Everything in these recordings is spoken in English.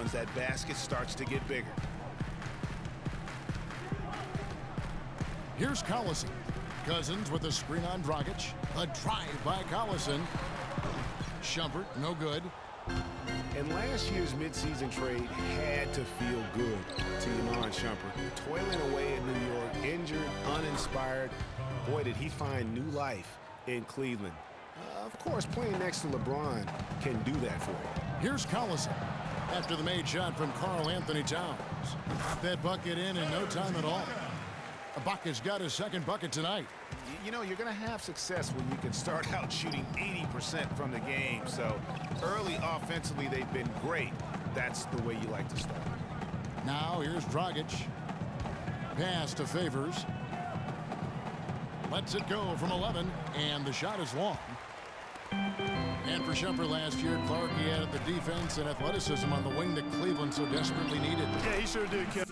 ones, that basket starts to get bigger. Here's Collison. Cousins with a screen on Dragic. A drive by Collison. Shumpert, no good. And last year's midseason trade had to feel good to Iman Shumpert. Toiling away in New York, injured, uninspired. Boy, did he find new life in Cleveland. Of course, playing next to LeBron can do that for him. Here's Collison after the made shot from Karl Anthony Towns. That bucket in no time at all. Ibaka's got his second bucket tonight. You know, you're going to have success when you can start out shooting 80% from the game. So early offensively, they've been great. That's the way you like to start. Now here's Dragic. Pass to Favors. Lets it go from 11, and the shot is long. And for Shumpert last year, Clark, he added the defense and athleticism on the wing that Cleveland so desperately needed. Yeah, he sure did, Kevin.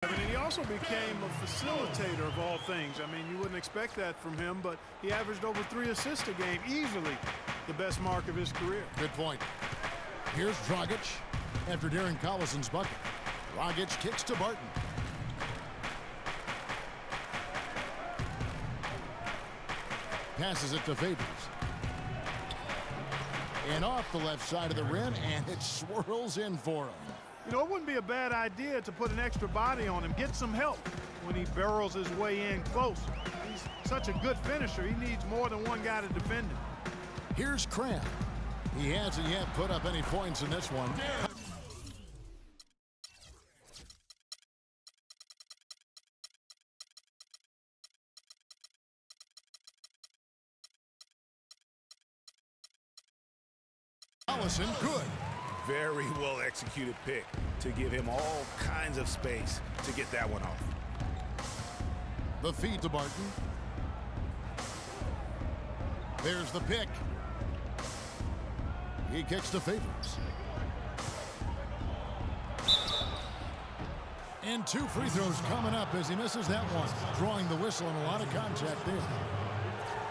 And he also became a facilitator of all things. I mean, you wouldn't expect that from him, but he averaged over 3 assists a game, easily the best mark of his career. Good point. Here's Dragic after Darren Collison's bucket. Dragic kicks to Barton. Passes it to Favors. And off the left side of the rim, and it swirls in for him. You know, it wouldn't be a bad idea to put an extra body on him, get some help when he barrels his way in close. He's such a good finisher. He needs more than one guy to defend him. Here's Cram. He hasn't yet put up any points in this one. Collison, good. Very well executed pick to give him all kinds of space to get that one off. The feed to Barton. There's the pick. He kicks to Favors. And 2 free throws coming up as he misses that one. Drawing the whistle and a lot of contact there.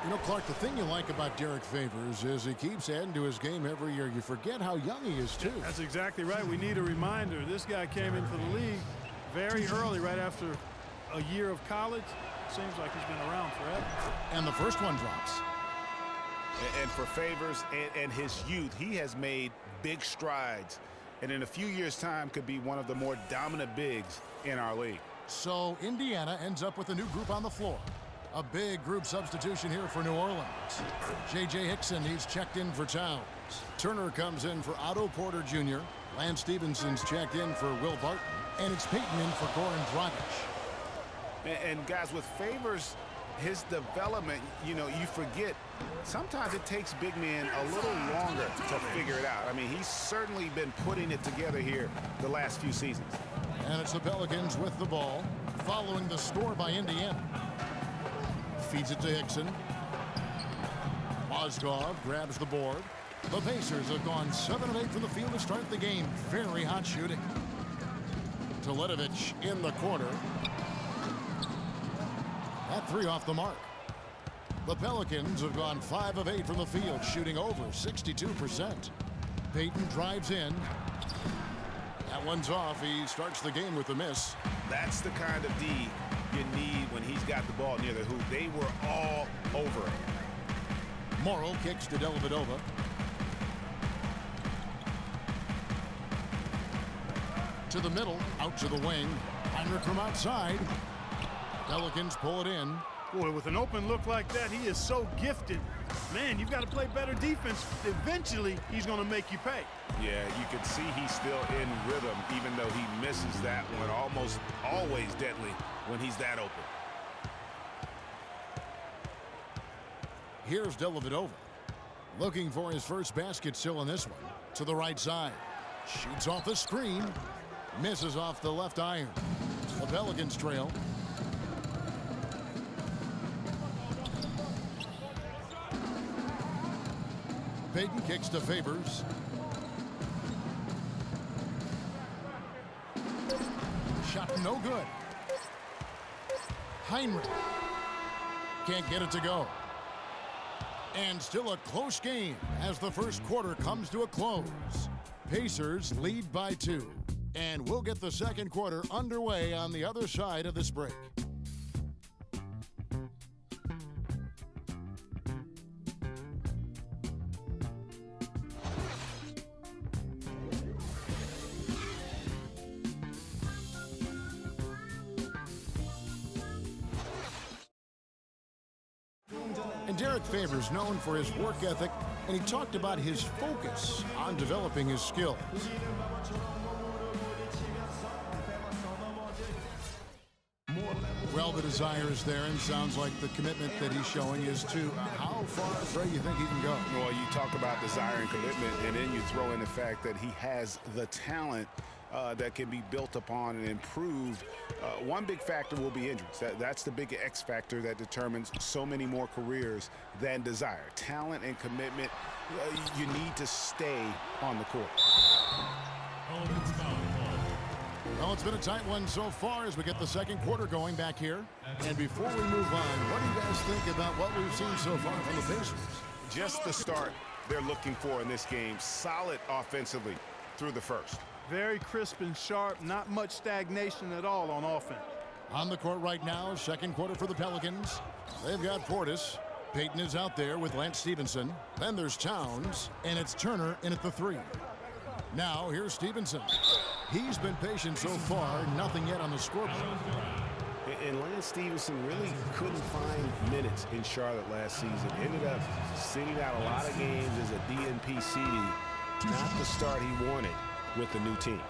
You know, Clark, the thing you like about Derek Favors is he keeps adding to his game every year. You forget how young he is, too. That's exactly right. We need a reminder. This guy came into the league very early, right after a year of college. Seems like he's been around forever. And the first one drops. And for Favors and his youth, he has made big strides. And in a few years' time could be one of the more dominant bigs in our league. So Indiana ends up with a new group on the floor. A big group substitution here for New Orleans. J.J. Hickson, he's checked in for Towns. Turner comes in for Otto Porter Jr. Lance Stevenson's checked in for Will Barton. And it's Peyton in for Goran Dragic. And guys, with Favors, his development, you know, you forget, sometimes it takes big men a little longer to figure it out. I mean, he's certainly been putting it together here the last few seasons. And it's the Pelicans with the ball, following the score by Indiana. Feeds it to Hickson. Mozgov grabs the board. The Pacers have gone 7 of 8 from the field to start the game. Very hot shooting. Teletovic in the corner. That 3 off the mark. The Pelicans have gone 5 of 8 from the field, shooting over 62%. Peyton drives in. That one's off. He starts the game with a miss. That's the kind of D you need when he's got the ball near the hoop. They were all over it. Morrow kicks to Dellavedova. To the middle, out to the wing. Heinrich from outside. Pelicans pull it in. Boy, with an open look like that, he is so gifted. Man, you've got to play better defense. Eventually, he's going to make you pay. Yeah, you can see he's still in rhythm, even though he misses that one. Almost always deadly when he's that open. Here's Dellavedova. Looking for his first basket still in this one. To the right side. Shoots off the screen. Misses off the left iron. The Pelicans trail. Payton kicks to Favors. Shot no good. Heinrich can't get it to go. And still a close game as the first quarter comes to a close. Pacers lead by 2. And we'll get the second quarter underway on the other side of this break. And Derek Favors known for his work ethic, and he talked about his focus on developing his skills. Well, the desire is there, and sounds like the commitment that he's showing is to how far do you think he can go? Well, you talk about desire and commitment, and then you throw in the fact that he has the talent that can be built upon and improved. One big factor will be injuries. That's the big X factor that determines so many more careers than desire. Talent and commitment, you need to stay on the court. Well, it's been a tight one so far as we get the second quarter going back here. And before we move on, what do you guys think about what we've seen so far from the Pacers? Just the start they're looking for in this game. Solid offensively through the first. Very crisp and sharp, not much stagnation at all on offense. On the court right now, second quarter for the Pelicans. They've got Portis. Payton is out there with Lance Stevenson. Then there's Towns, and it's Turner in at the 3. Now here's Stevenson. He's been patient so far, nothing yet on the scoreboard. And Lance Stevenson really couldn't find minutes in Charlotte last season. Ended up sitting out a lot of games as a DNP CD. Not the start he wanted with the new team.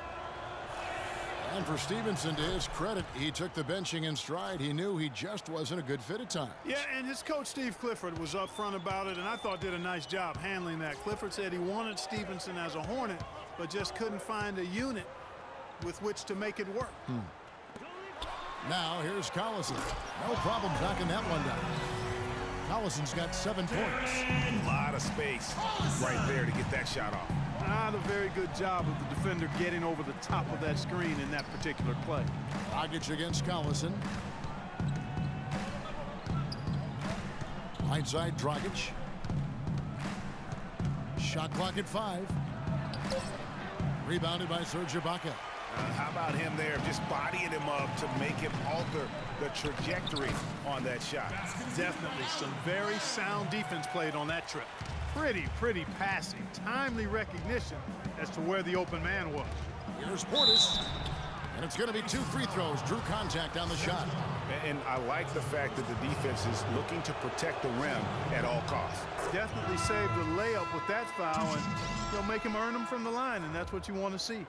And for Stevenson, to his credit, he took the benching in stride. He knew he just wasn't a good fit at times. Yeah, and his coach, Steve Clifford, was upfront about it, and I thought did a nice job handling that. Clifford said he wanted Stevenson as a Hornet, but just couldn't find a unit with which to make it work. Now here's Collison. No problem knocking that one down. Collison's got 7 points. A lot of space right there to get that shot off. Not a very good job of the defender getting over the top of that screen in that particular play. Dragic against Collison. Right side, Dragic. Shot clock at 5. Rebounded by Serge Ibaka. How about him there, just bodying him up to make him alter the trajectory on that shot. Definitely some very sound defense played on that trip. Pretty passing, timely recognition as to where the open man was. Here's Portis, and it's going to be 2 free throws. Drew contact on the shot. And I like the fact that the defense is looking to protect the rim at all costs. Definitely saved the layup with that foul, and he'll make him earn them from the line, and that's what you want to see.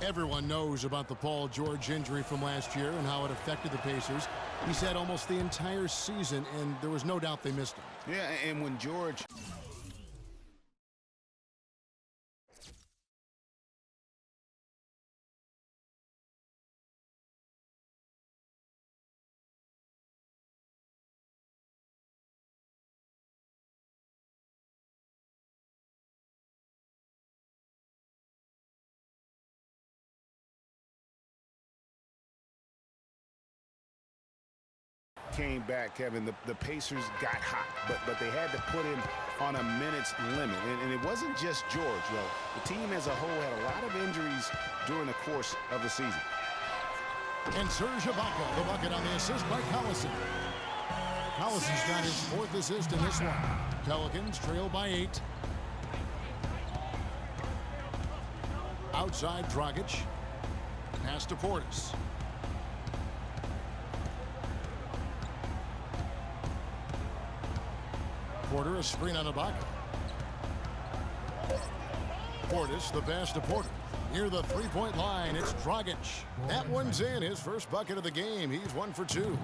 Everyone knows about the Paul George injury from last year and how it affected the Pacers. He said almost the entire season, and there was no doubt they missed him. Yeah, and when George... came back, Kevin, the Pacers got hot, but they had to put him on a minutes limit. And it wasn't just George, though. The team as a whole had a lot of injuries during the course of the season. And Serge Ibaka, the bucket on the assist by Collison. Collison's got his 4th assist in this one. Pelicans trail by 8. Outside, Dragic. Pass to Portis. Porter, a screen on Ibaka. Portis, the pass to Porter. Near the 3-point line, it's Dragic. That one's in, his first bucket of the game. He's 1 for 2.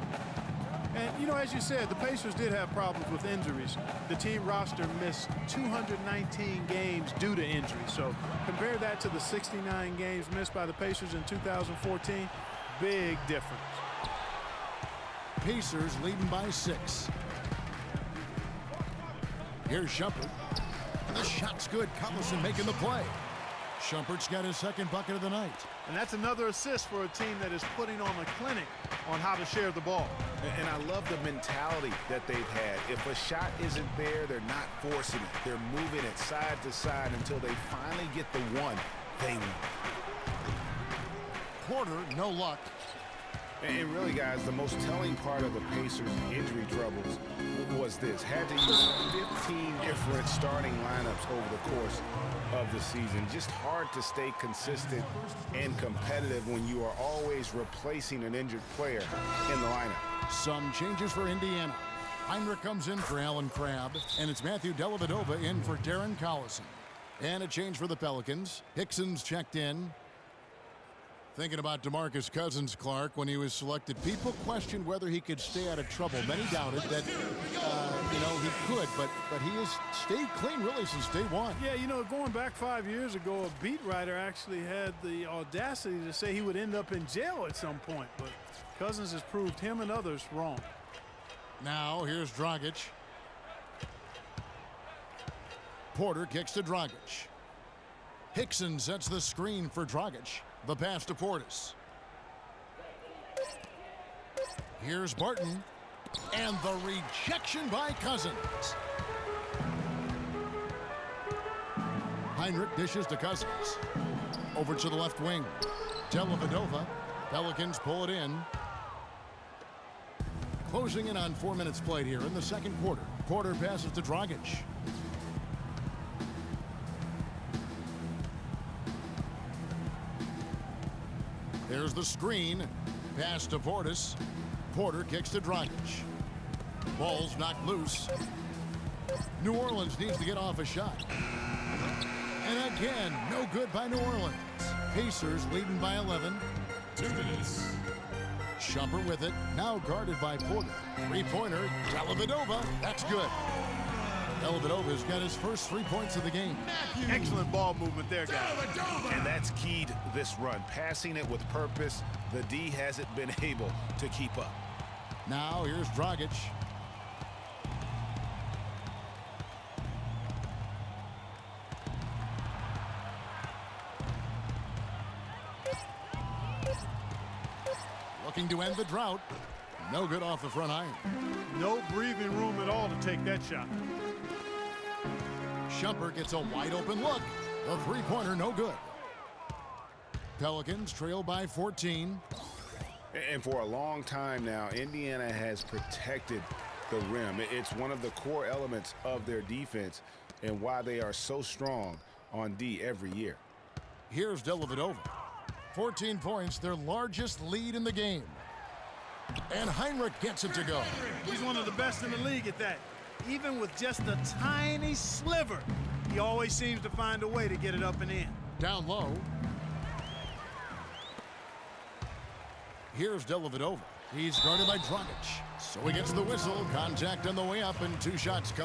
And, you know, as you said, the Pacers did have problems with injuries. The team roster missed 219 games due to injury. So compare that to the 69 games missed by the Pacers in 2014. Big difference. Pacers leading by 6. Here's Shumpert. The shot's good. Collison making the play. Shumpert's got his second bucket of the night. And that's another assist for a team that is putting on a clinic on how to share the ball. And I love the mentality that they've had. If a shot isn't there, they're not forcing it. They're moving it side to side until they finally get the one they want. Porter, no luck. And really, guys, the most telling part of the Pacers' injury troubles was this. Had to use 15 different starting lineups over the course of the season. Just hard to stay consistent and competitive when you are always replacing an injured player in the lineup. Some changes for Indiana. Heinrich comes in for Alan Crabb, and it's Matthew Dellavedova in for Darren Collison. And a change for the Pelicans. Hickson's checked in. Thinking about DeMarcus Cousins, Clark, when he was selected, people questioned whether he could stay out of trouble. Many doubted that, he could, but he has stayed clean really since day one. Yeah, going back 5 years ago, a beat writer actually had the audacity to say he would end up in jail at some point, but Cousins has proved him and others wrong. Now, here's Dragic. Porter kicks to Dragic. Hickson sets the screen for Dragic. The pass to Portis. Here's Barton. And the rejection by Cousins. Heinrich dishes to Cousins. Over to the left wing. Dellavedova. Pelicans pull it in. Closing in on 4 minutes played here in the second quarter. Porter passes to Dragic. There's the screen. Pass to Portis. Porter kicks to Dragic. Ball's knocked loose. New Orleans needs to get off a shot. And again, no good by New Orleans. Pacers leading by 11. 2 minutes. Shumpert with it. Now guarded by Porter. Three-pointer. Dellavedova. That's good. Dellavedova's got his first 3 points of the game. Excellent ball movement there, guys. And that's keyed this run. Passing it with purpose. The D hasn't been able to keep up. Now here's Dragic. Looking to end the drought. No good off the front iron. No breathing room at all to take that shot. Shumpert gets a wide open look. The three-pointer no good. Pelicans trail by 14. And for a long time now, Indiana has protected the rim. It's one of the core elements of their defense and why they are so strong on D every year. Here's Dellavedova. 14 points, their largest lead in the game. And Heinrich gets it to go. He's one of the best in the league at that. Even with just a tiny sliver, he always seems to find a way to get it up and in. Down low. Here's Dellavedova. He's guarded by Dragic. So he gets the whistle. Contact on the way up, and 2 shots come.